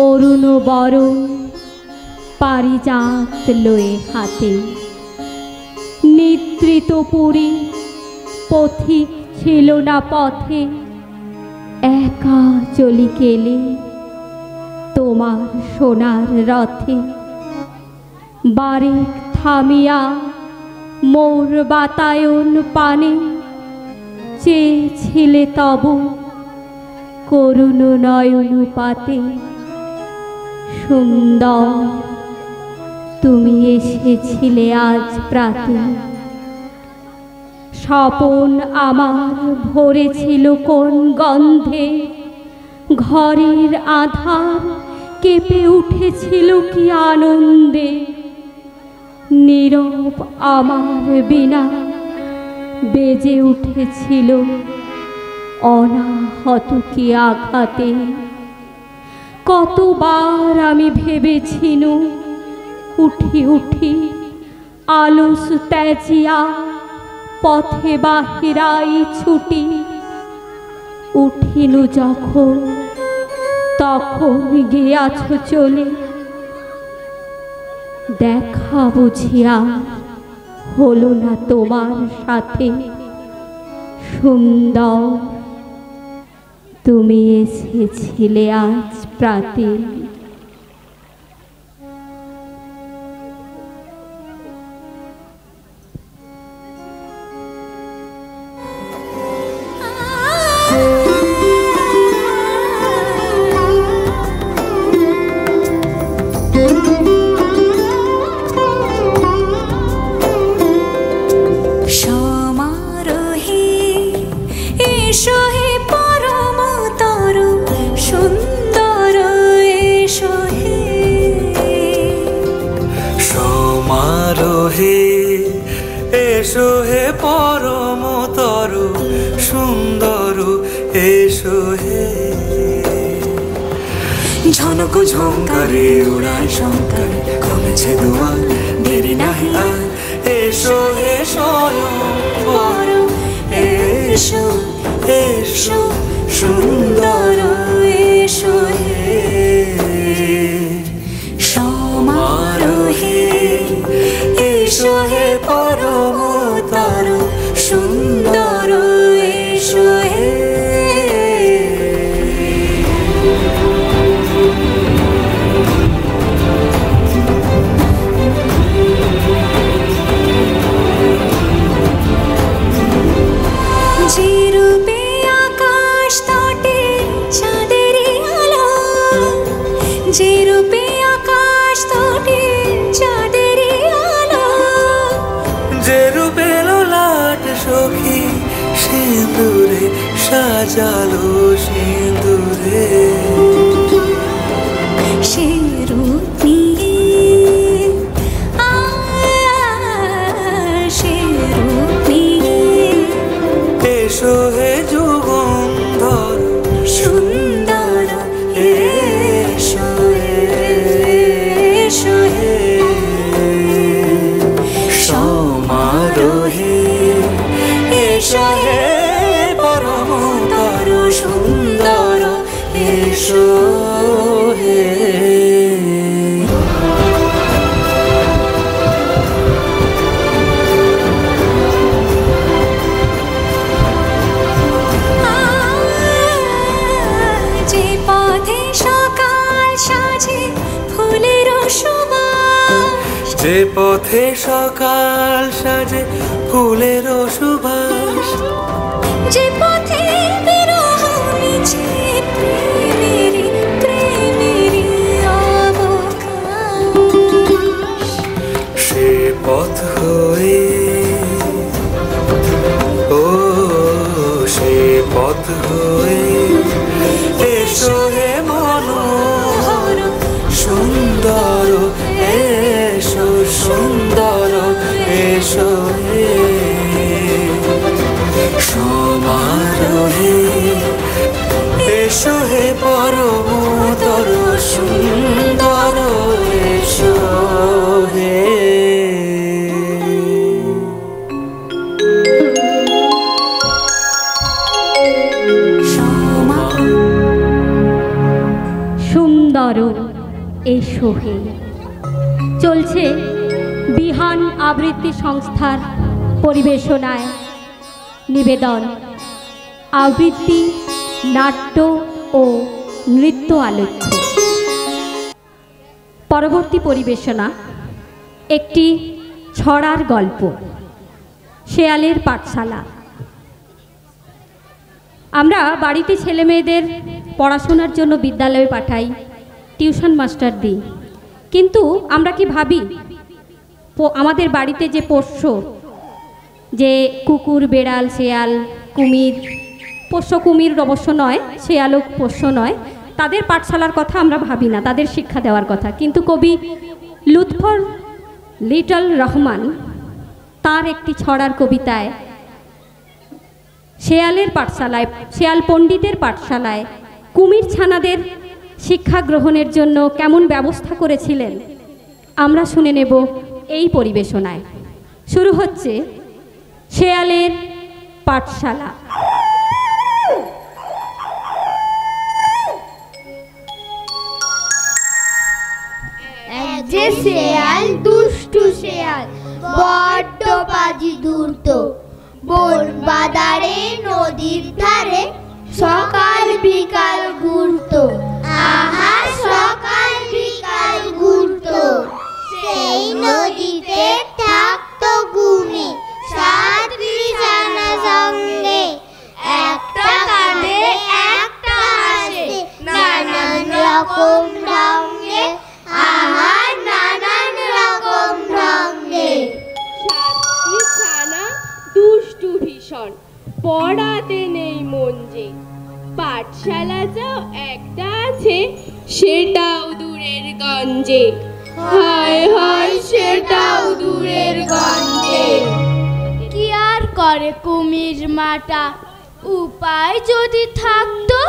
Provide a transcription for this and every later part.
অরুণ বরণ পারিজাত লয়ে হাতে, নিদ্রিত পুরী পথিক ছিল না পথে, একা চলি গেলে তোমার সোনার রথে। বারেক থামিয়া মোর বাতায়ন পানে, চেয়েছিলে তব করুণ নয়ন পাতে। সুন্দর তুমি এসেছিলে আজ প্রাতে, স্বপন আমার ভরেছিল কোন গন্ধে, ঘরের আধার কেঁপে উঠেছিল কি আনন্দে। নীরব আমার বিনা বেজে উঠেছিল অনাহত কি আঘাতে। কতবার আমি ভেবেছিনু উঠি উঠি আলস ত্যাজিয়া পথে বাহিরাই ছুটি। উঠিনু যখন তখন গিয়াছ চলে, দেখা বুঝিয়া হলো না তোমার সাথে। সুন্দর তুমি এসেছিলে আজ প্রাতে। এসো হে পরমতর সুন্দর, এসো হে। ঝনক ঝঙ্কারে উড়ায় শঙ্কারে কমেছে দুয়ার, দেরি নাহি আর। এসো হে স্বয়ংবর, এসো এসো সুন্দর, এসো হে। সমারোহে এসো হে পরমতর সুন্দর, এসো হে। যে রূপে আকাশ তটে চাঁদেরই আলো, যে রূপে আকাশ তটে চাঁদেরই আলো, যে রূপে লোলাট সখী সিঁদুরে সাজালো সিঁদুরে। সে রূপ নিয়ে সে রূপ নিয়ে এসো হে যুগন্ধর সুন্দর, এসো এসো হে। সমারোহে এসো হে পরমতর সুন্দর, এসো হে। যে পথে সকাল সাজে ফুলের সুবাস, যে পথে সকাল সাজে ফুলের সুবাস, যে পথে বিরহ মিছে প্রেমেরই প্রেমেরই অবকাশ। সে পথ হয়ে ও সে পথ হয়ে এসো হে মনোহর সুন্দর, এসো সুন্দর, এসো হে। সমারোহে এসো হে পরমতর সুন্দর, এসো হে। সুন্দর সুন্দর এসো হে। চলছে বিহান আবৃত্তি সংস্থার পরিবেশনায় নিবেদন আবৃত্তি, নাট্য ও নৃত্য আলেখ্য। পরবর্তী পরিবেশনা একটি ছড়ার গল্প, শেয়ালের পাঠশালা। আমরা বাড়িতে ছেলে মেয়েদের পড়াশোনার জন্য বিদ্যালয়ে পাঠাই, টিউশন মাস্টার দিই, কিন্তু আমরা কি ভাবি আমাদের বাড়িতে যে পোষ্য, যে কুকুর, বেড়াল, শেয়াল, কুমির, পোষ্য কুমির অবশ্য নয়, শেয়ালও পোষ্য নয়, তাদের পাঠশালার কথা আমরা ভাবি না, তাদের শিক্ষা দেওয়ার কথা। কিন্তু কবি লুৎফর লিটল রহমান তার একটি ছড়ার কবিতায় শেয়ালের পাঠশালায়, শেয়াল পণ্ডিতের পাঠশালায় কুমির ছানাদের শিক্ষা গ্রহণের জন্য কেমন ব্যবস্থা করেছিলেন আমরা শুনে নেব এই পরিবেশনায়। শুরু হচ্ছে শেয়ালের পাঠশালা। যে শেয়াল দুষ্টু শেয়াল, বড্ড বাজি ধূর্ত, বন বাদারে নদীর ধারে সকাল বিকাল ঘুরতো। আহা সকাল বিকাল ঘুরতো। সেই নদীতে থাকতো গুমি সাতটি ছানা সঙ্গে, একটা কাঁদে একটা হাসে নানান রকম ঢঙ্গে। আহা নানান রকম ঢঙ্গে। সাতটি ছানা দুষ্টু ভীষণ, পড়াতে নেই মন যে। পাঠশালা যাও একটা আছে, সেটাও দূরের গঞ্জে। হায় হায় সেটাও দূরের গঞ্জে। কি আর করে কুমির মাটা, উপায় যদি থাকতো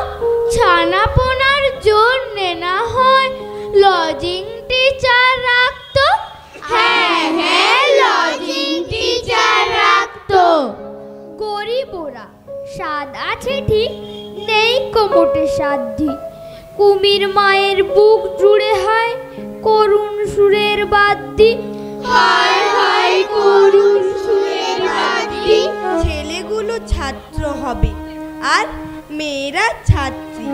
ছানা পোনার জন্যে না হয় লজিং টিচার রাখতো। হ্যাঁ হ্যাঁ লজিং টিচার রাখতো। গরিব ওরা, স্বাদ আছে ঠিক, নেই কোমোটে সাধ্যি। কুমির মায়ের বুক জুড়ে হয় করুণ সুরের বাদ্যি। হায় হায় করুণ সুরের বাদ্যি। ছেলেগুলো ছাত্র হবে আর মেয়েরা ছাত্রী।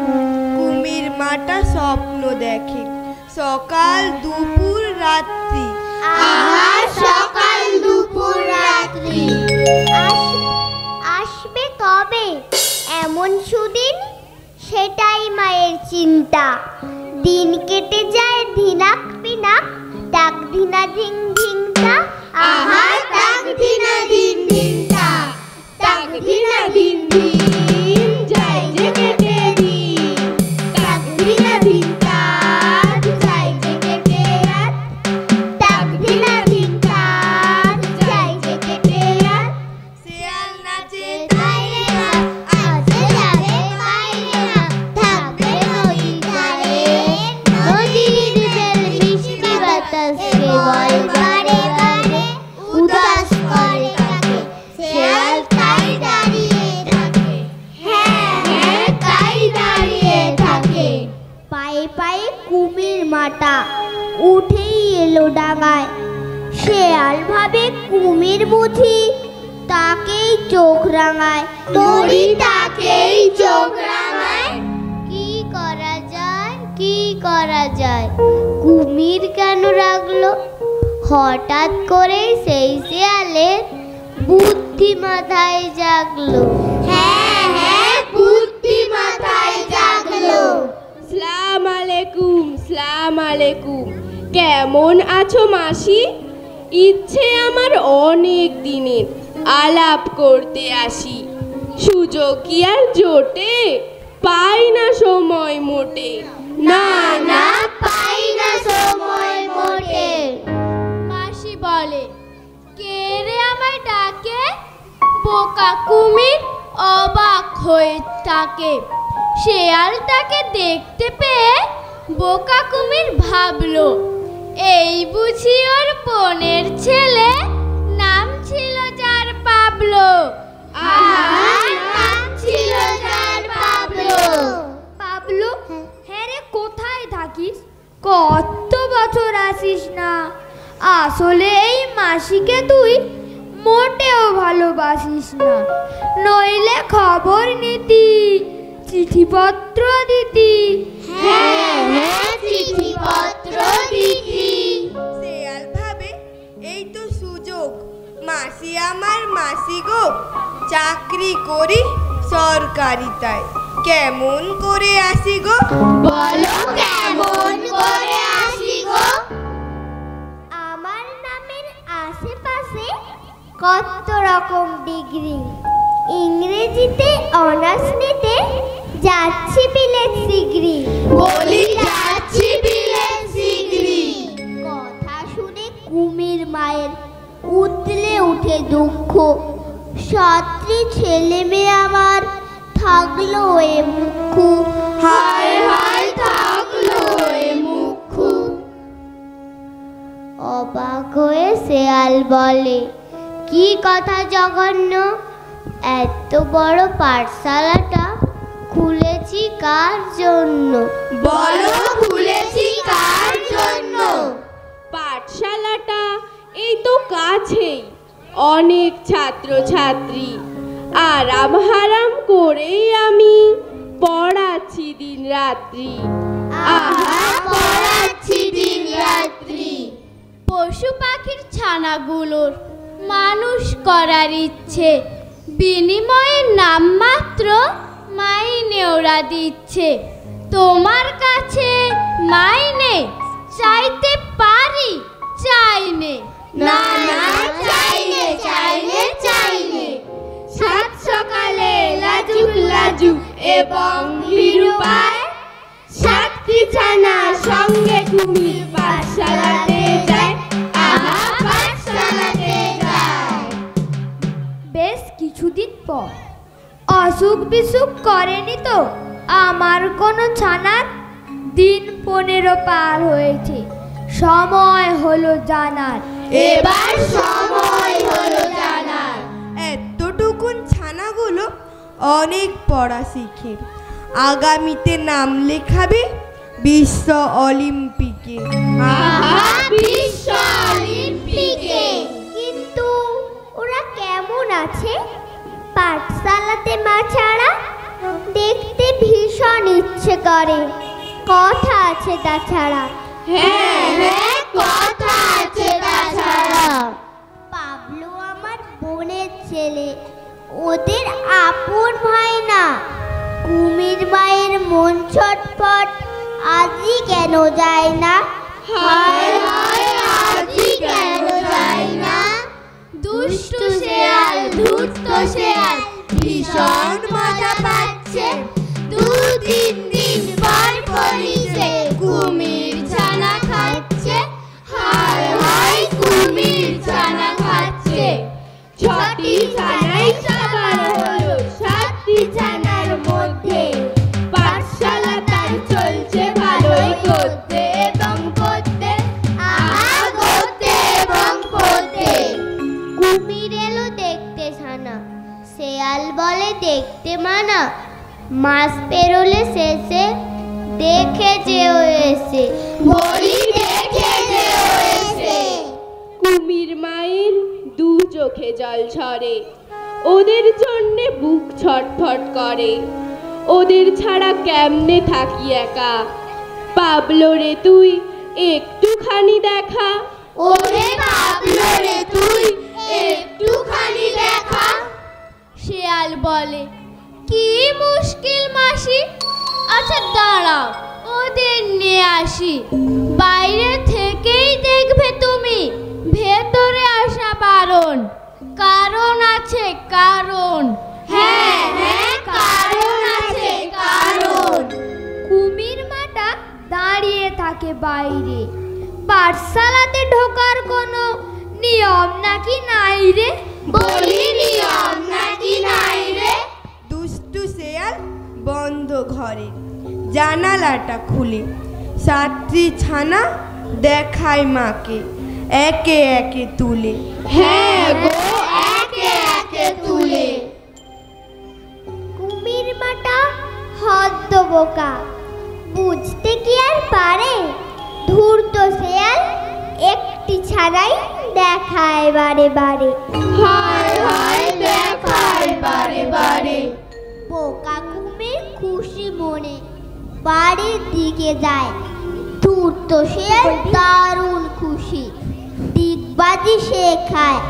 কুমির মাটা স্বপ্ন দেখে সকাল দুপুর রাত্রি। আহা সকাল দুপুর রাত্রি। আসবে কবে এমন সুদিন, সেটাই মায়ের চিন্তা। দিন কেটে যায় ধিনাক পিনাক, ডাক ধিনা ধিং ধিংটা। আহা ডাক ধিনা ধিং ধিংটা, ডাক ধিনা ধিং ধিং, যায় যে কেটে দিন। ডাক ধিনা ধিংটা, যায় যে কেটে রাত। ডাক ধিনা ধিংটা, যায় যে কেটে রাত। শেয়াল নাচে বাইরে না, আছে যাবে বাইরে না, থাকবে নদীর ধারে। নদীর জল মিষ্টি বাতাস কেবল বারে বারে উদাস করে তাকে। শেয়াল তাই দাঁড়িয়ে থাকে, হ্যাঁ হ্যাঁ তাই দাঁড়িয়ে থাকে। পায়ে পায়ে কুমির মাটা উঠেই এলো ডাঙায়। শেয়াল ভাবে কুমির বুঝি তাকেই চোখ রাঙায়। তোরই তাকেই চোখ রাঙায়। কি করা যায়, কি করা যায়, কুমির কেন রাখলো? হঠাৎ করে সেই শেয়ালের বুদ্ধি মাথায় জাগলো। হ্যাঁ হ্যাঁ বুদ্ধি মাথায় জাগলো। সালাম আলাইকুম, সালাম আলাইকুম। কেমন আছো মাসি? ইচ্ছে আমার অনেক দিনের, আলাপ করতে আসি। সুযোগ কি আর জোটে, পাই না সময় মোটে। না না পাই না সময় মোটে। মাসি বলে, কে রে আমায় ডাকে? বোকা কুমির অবাক হয়ে থাকে। শেয়ালটাকে দেখতে পেয়ে বোকা কুমির ভাবলো, এই বুঝি ওর বোনের ছেলে, নাম ছিল যার পাবলো। আহা নাম ছিল যার পাবলো। পাবলো, হ্যাঁ রে কোথায় থাকিস? কত বছর আসিস না, আসলে এই মাসিকে তুই মোটেও ভালোবাসিস না, নইলে খবর নিতি, চিঠিপত্র দিতি। হ্যাঁ হ্যাঁ, চিঠিপত্র দিতি। শেয়াল ভাবে এই তো সুযোগ, মাসি আমার মাসি গো, চাকরি করি সরকারিতায়, কেমন করে আসি গো? বলো কেমন করে আসি গো? আমার নামের আশেপাশে কত রকম ডিগ্রি, ইংরেজিতে অনার্স নিতে যাচ্ছি বিলেত শিগগিরি। বলি যাচ্ছি বিলেত শিগগিরি। কথা শুনে কুমির মায়ের উতলে উঠে দুঃখ, সাত্রী ছেলে মেয়ে আমার থাকলো এ মুখ। হায় হায়, থাকলো এ মুখ। অবাক হয়ে শেয়াল বলে, কি কথা জঘন্য, এত বড় পাঠশালাটা খুলেছি কার জন্য? বলো খুলেছি কার জন্য? পাঠশালাটা এই তো কাছেই, অনেক ছাত্রছাত্রী, আরাম হারাম করেই আমি পড়াচ্ছি দিন রাত্রি। আহা, পড়াচ্ছি দিন রাত্রি। পশু পাখির ছানাগুলোর মানুষ করার ইচ্ছে, বিনিময়ে নামমাত্র মাইনে ওরা দিচ্ছে। তোমার কাছে মাইনে চাইতে পারি, চাইনে না না, চাইলে চাইলে চাইলে। সাত সকালে লাজুক লাজুক এবং নিরুপায়, সাতটি ছানা সঙ্গে কুমির পাঠশালাতে যায়। আহা, পাঠশালাতে যায়। বেশ কিছুদিন পর অসুখ বিসুখ করেনি তো আমার কোনো ছানার? দিন 15 পার হয়েছে, সময় হলো জানার। এবার সময় হলো জানার। এতটুকুন ছানাগুলো অনেক পড়া শিখে, আগামীতে নাম লেখাবে বিশ্ব অলিম্পিকে। আহা, বিশ্ব অলিম্পিকে। কিন্তু ওরা কেমন আছে পাঠশালাতে মা ছাড়া? দেখতে ভীষণ ইচ্ছে করে, কথা আছে তাছাড়া। হ্যাঁ হ্যাঁ, কথা আছে তাছাড়া। পাবলু আমার বোনের ছেলে, ওদের আপন ভাই না। কুমির মায়ের মন ছটফট আজই কেন যায় না? হায় হায়, আজই কেন যায় না? দুষ্টু শেয়াল, ধূর্ত শেয়াল ভীষণ মজা পাচ্ছে। 2-3 দিন পর পরই সে কুমির ছানা খাচ্ছে। হায় হায়, কুমির ছানা খাচ্ছে। 6টি ছানাই সবার হলো 7টি ছানার মধ্যে। পাঠশালা তার চলছে ভালোই, করতে এবং পড়তে। আহা, করতে এবং পড়তে। কুমির এলো দেখতে ছানা, শেয়াল বলে দেখতে মানা। মাস পেরোলে শেষে দেখে যেও এসে। বলি দেখে যেও এসে। কুমির মায়ের 2 চোখে জল ঝরে, ওদের জন্যে বুক ছটফট করে। ওদের ছাড়া কেমনে থাকি একা, পাবলো রে তুই একটুখানি দেখা। ওরে পাবলো রে তুই একটুখানি দেখা। শেয়াল বলে, কি মুশকিল মাসি, আচ্ছা দাঁড়াও ওদের নিয়ে আসি। বাইরে থেকেই দেখবে তুমি, ভেতরে আসা বারণ। কারণ আছে কারণ। হ্যাঁ হ্যাঁ, কারণ আছে কারণ। কুমির মাটা দাঁড়িয়ে থাকে বাইরে, পাঠশালাতে ঢোকার কোনো নিয়ম নাকি নাই রে? বলি নিয়ম নাকি নাই রে? দুষ্টু শেয়াল বন্ধ ঘরে, জানালাটা খুলে 7টি ছানা দেখায় মাকে একে একে তুলে। হ্যাঁ গো, একে একে তুলে। কুমির মাটা হদ্দ বোকা, বুঝতে কি আর পারে? ছাড়াই দেখায় বারে বারে। হায় হায় দেখায় বারে বারে। বোকা কুমির খুশি মনে বাড়ির দিকে যায়। ধূর্ত শিয়াল দারুণ খুশি, ডিগবাজি সে খায়।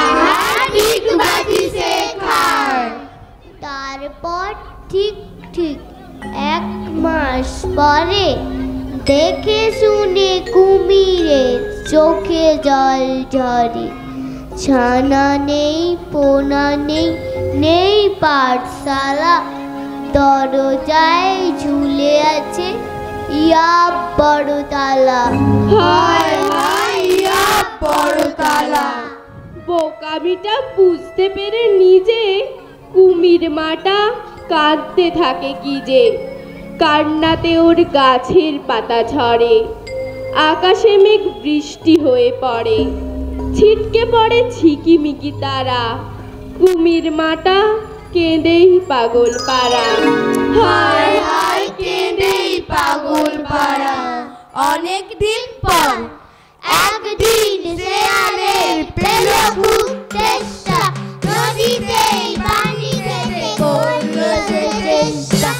আহা ডিগবাজি সে খায়। তারপর ঠিক ঠিক 1 মাস পরে দেখে শুনে কুমিরের চোখে জল ঝরে। ছানা নেই, পোনা নেই, নেই পাঠশালা, দরজায় ঝুলে আছে ইয়া বড় তালা। হায় হায় ইয়া বড় তালা। বোকামিটা বুঝতে পেরে নিজে কুমির মাটা কাঁদতে থাকে কি যে। কান্নাতে ওর গাছের পাতা ঝরে, আকাশে মেঘ বৃষ্টি হয়ে পড়ে, ছিটকে পড়ে ঝিকিমিকি তারা। কুমির মাটা কেঁদেই পাগল পাড়া। হায় হায় কেঁদেই পাগল পাড়া। অনেক দিন পর একদিন শেয়ালের পেল খুব চেষ্টা, নদীতেই পানি খেতে করলো সে চেষ্টা।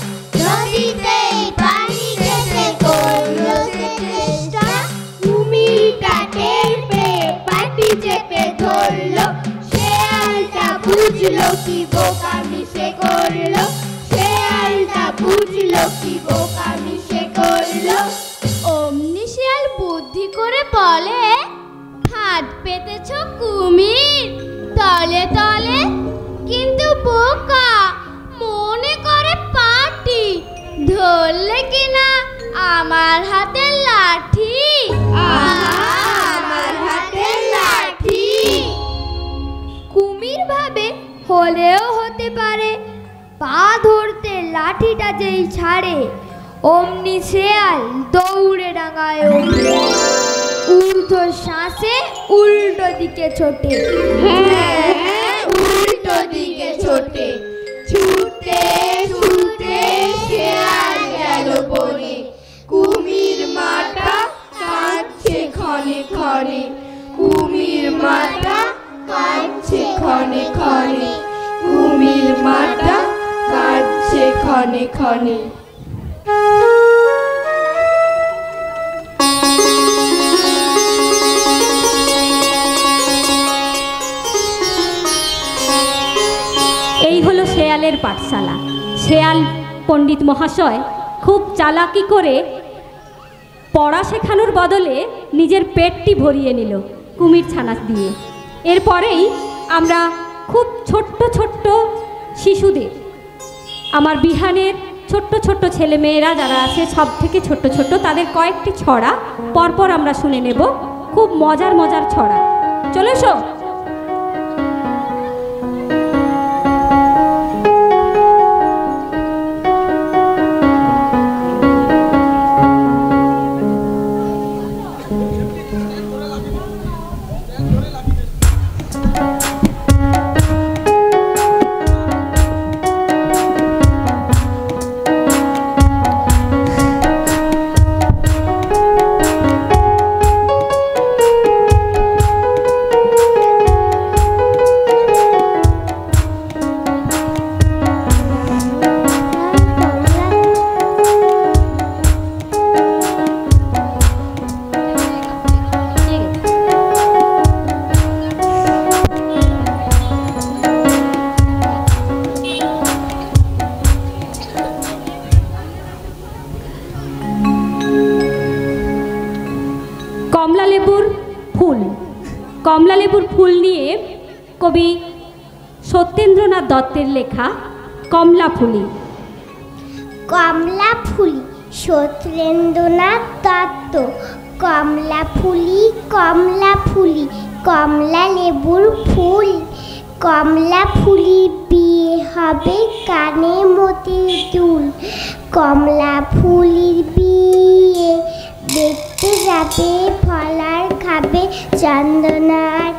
নদীতেই পানি খেতে করলো সে চেষ্টা। কুমিরটা টের পেয়ে পাটি চেপে ধরলো। শেয়ালটা বুঝলো কি বোকামি সে করলো। শেয়ালটা বুঝলো কি বোকামি সে করলো। অমনি শিয়াল বুদ্ধি করে বলে, ফাঁদ পেতেছ কুমির তলে তলে, কিন্তু বোকা মনে করে পাটি, ধরলে কিনা আমার হাতে লাঠি। আমার হাতে লাঠি। কুমির ভাবে হলেও হতে পারে, পা ধরতে লাঠিটা যেই ছাড়ে, অমনি শেয়াল দৌড়ে ডাঙায় ওঠে। ঊর্ধ্ব শ্বাসে উল্টো দিকে ছোটে। হ্যাঁ উল্টো দিকে ছোটে। ছুটে ছুটে শেয়াল গেল বনে। কুমির মাটা কাঁদছে ক্ষণে ক্ষণে। কুমির মাটা কাঁদছে ক্ষণে ক্ষণে। কুমির মাটা কাঁদছে ক্ষণে ক্ষণে। এই হলো শেয়ালের পাঠশালা। শেয়াল পণ্ডিত মহাশয় খুব চালাকি করে পড়া শেখানোর বদলে নিজের পেটটি ভরিয়ে নিল কুমির ছানা দিয়ে। এরপরেই আমরা খুব ছোট্ট ছোট্ট শিশুদের, আমার বিহানের ছোট্ট ছোট্ট ছেলেমেয়েরা যারা আছে সব থেকে ছোট্ট ছোট্ট, তাদের কয়েকটি ছড়া পরপর আমরা শুনে নেব। খুব মজার মজার ছড়া। চলে এসো। কমলালেবুর ফুল নিয়ে কবি সত্যেন্দ্রনাথ দত্তের লেখা কমলা ফুলি। কমলা ফুলি সত্যেন্দ্রনাথ দত্ত। কমলা ফুলি কমলা ফুলি কমলা লেবুর ফুল। কমলা ফুলি বিয়ে হবে কানে মতির চুল। কমলা ফুলির বিয়ে দেখতে যাবে, ফলার খাবে, চন্দনার